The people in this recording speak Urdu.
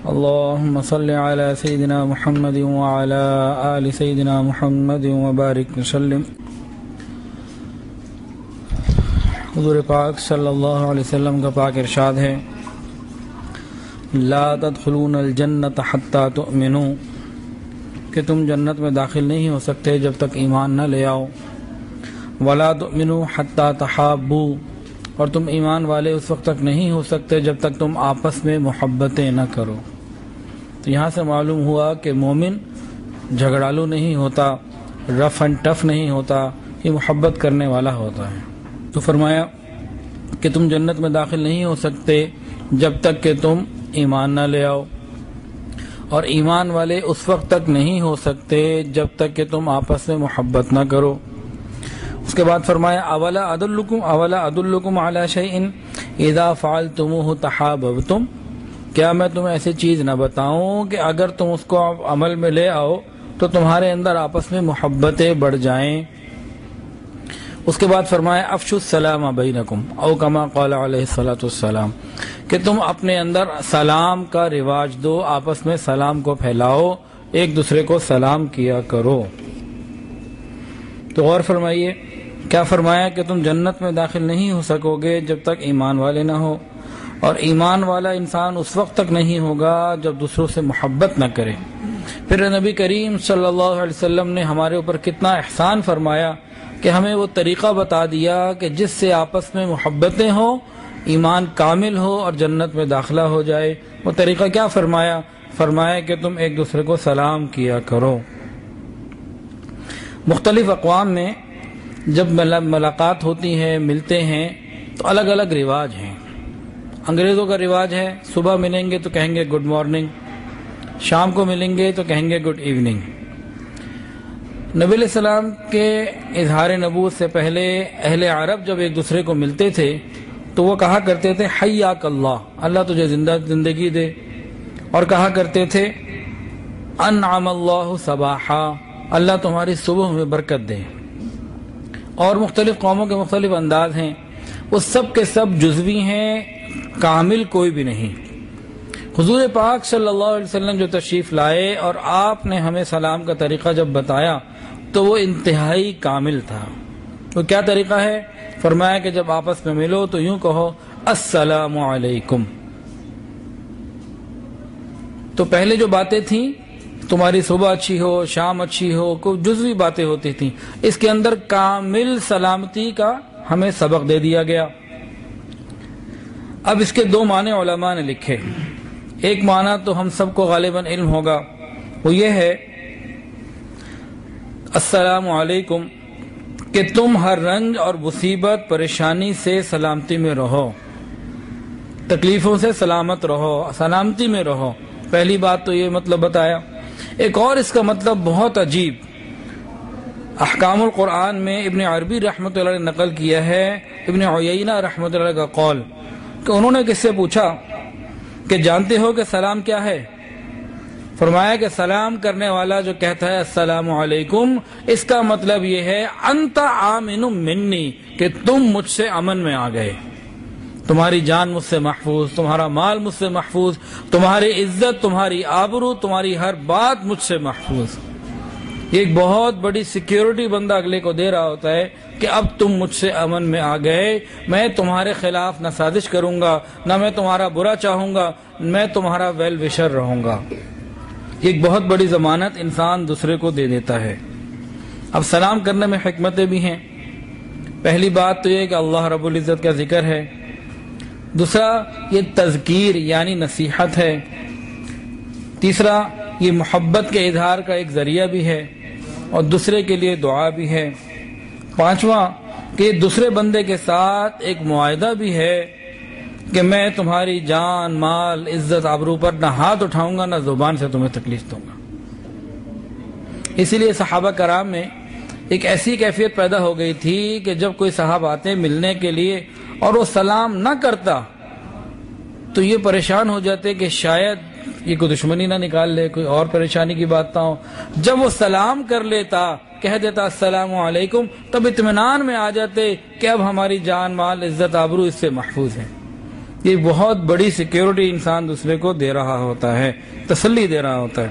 اللهم صل على سيدنا محمد وعلى آل سيدنا محمد وبارك وسلم۔ حضور پاک صلی اللہ علیہ وسلم کا پاک ارشاد ہے، لا تدخلون الجنت حتی تؤمنوا، کہ تم جنت میں داخل نہیں ہو سکتے جب تک ایمان نہ لے آؤ، ولا تؤمنوا حتی تحابوا، اور تم ایمان والے اس وقت تک نہیں ہو سکتے جب تک تم آپس میں محبتیں نہ کرو۔ تو یہاں سے معلوم ہوا کہ مومن جھگڑالو نہیں ہوتا، رف اینڈ ٹف نہیں ہوتا، یہ محبت کرنے والا ہوتا ہے۔ تو فرمایا کہ تم جنت میں داخل نہیں ہو سکتے جب تک کہ تم ایمان نہ لے آؤ، اور ایمان والے اس وقت تک نہیں ہو سکتے جب تک کہ تم آپس میں محبت نہ کرو۔ اس کے بعد فرمایا اولا ادلکم علی شیء اذا فعلتموه تحاببتم، کیا میں تمہیں ایسی چیز نہ بتاؤں کہ اگر تم اس کو عمل میں لے آؤ تو تمہارے اندر آپس میں محبتیں بڑھ جائیں۔ اس کے بعد فرمایا افشوا السلام بینکم او کما قال علیہ الصلاۃ والسلام، کہ تم اپنے اندر سلام کا رواج دو، آپس میں سلام کو پھیلاؤ، ایک دوسرے کو سلام کیا کرو۔ تو غور فرمائیے کیا فرمایا کہ تم جنت میں داخل نہیں ہو سکو گے جب تک ایمان والے نہ ہو، اور ایمان والا انسان اس وقت تک نہیں ہوگا جب دوسروں سے محبت نہ کرے۔ پھر نبی کریم صلی اللہ علیہ وسلم نے ہمارے اوپر کتنا احسان فرمایا کہ ہمیں وہ طریقہ بتا دیا کہ جس سے آپس میں محبتیں ہوں، ایمان کامل ہو اور جنت میں داخلہ ہو جائے۔ وہ طریقہ کیا فرمایا؟ فرمایا کہ تم ایک دوسرے کو سلام کیا کرو۔ مختلف اقوام میں جب ملاقات ہوتی ہے، ملتے ہیں، تو الگ الگ رواج ہیں۔ انگریزوں کا رواج ہے صبح ملیں گے تو کہیں گے گڈ مارننگ، شام کو ملیں گے تو کہیں گے گڈ ایوننگ۔ نبی علیہ السلام کے اظہار نبوت سے پہلے اہل عرب جب ایک دوسرے کو ملتے تھے تو وہ کہا کرتے تھے حیاک اللہ، اللہ تجھے زندگی دے، اور کہا کرتے تھے انعم اللہ صباحا، اللہ تمہاری صبح میں برکت دے۔ اور مختلف قوموں کے مختلف انداز ہیں، وہ سب کے سب جزوی ہیں، کامل کوئی بھی نہیں۔ حضور پاک صلی اللہ علیہ وسلم جو تشریف لائے اور آپ نے ہمیں سلام کا طریقہ جب بتایا تو وہ انتہائی کامل تھا۔ وہ کیا طریقہ ہے؟ فرمایا کہ جب آپس میں ملو تو یوں کہو السلام علیکم۔ تو پہلے جو باتیں تھیں، تمہاری صبح اچھی ہو، شام اچھی ہو، کوئی جزوی باتیں ہوتی تھیں، اس کے اندر کامل سلامتی کا ہمیں سبق دے دیا گیا۔ اب اس کے دو معنی علماء نے لکھے۔ ایک معنی تو ہم سب کو غالباً علم ہوگا، وہ یہ ہے السلام علیکم، کہ تم ہر رنج اور مصیبت پریشانی سے سلامتی میں رہو، تکلیفوں سے سلامت رہو، سلامتی میں رہو۔ پہلی بات تو یہ مطلب بتایا۔ ایک اور اس کا مطلب بہت عجیب احکام القرآن میں ابن عربی رحمۃ اللہ نے نقل کیا ہے، ابن عیینہ رحمۃ اللہ کا قول، کہ انہوں نے کس سے پوچھا کہ جانتے ہو کہ سلام کیا ہے؟ فرمایا کہ سلام کرنے والا جو کہتا ہے السلام علیکم، اس کا مطلب یہ ہے انت آمن منی، کہ تم مجھ سے امن میں آ گئے، تمہاری جان مجھ سے محفوظ، تمہارا مال مجھ سے محفوظ، تمہاری عزت، تمہاری آبرو، تمہاری ہر بات مجھ سے محفوظ۔ یہ ایک بہت بڑی سیکیورٹی بندہ اگلے کو دے رہا ہوتا ہے کہ اب تم مجھ سے امن میں آ گئے، میں تمہارے خلاف نہ سازش کروں گا، نہ میں تمہارا برا چاہوں گا، میں تمہارا ویل وشر رہوں گا۔ یہ ایک بہت بڑی ضمانت انسان دوسرے کو دے دیتا ہے۔ اب سلام کرنے میں حکمتیں بھی ہیں۔ پہلی بات تو یہ کہ اللہ رب العزت کا ذکر ہے، دوسرا یہ تذکیر یعنی نصیحت ہے، تیسرا یہ محبت کے اظہار کا ایک ذریعہ بھی ہے، اور دوسرے کے لیے دعا بھی ہے، پانچواں کہ دوسرے بندے کے ساتھ ایک معاہدہ بھی ہے کہ میں تمہاری جان، مال، عزت، آبرو پر نہ ہاتھ اٹھاؤں گا، نہ زبان سے تمہیں تکلیف دوں گا۔ اسی لیے صحابہ کرام میں ایک ایسی کیفیت پیدا ہو گئی تھی کہ جب کوئی صاحب آتے ملنے کے لیے اور وہ سلام نہ کرتا تو یہ پریشان ہو جاتے کہ شاید یہ کوئی دشمنی نہ نکال لے، کوئی اور پریشانی کی بات نہ ہو۔ جب وہ سلام کر لیتا، کہہ دیتا السلام علیکم، تب اطمینان میں آ جاتے کہ اب ہماری جان، مال، عزت، آبرو اس سے محفوظ ہے۔ یہ بہت بڑی سیکیورٹی انسان دوسرے کو دے رہا ہوتا ہے، تسلی دے رہا ہوتا ہے۔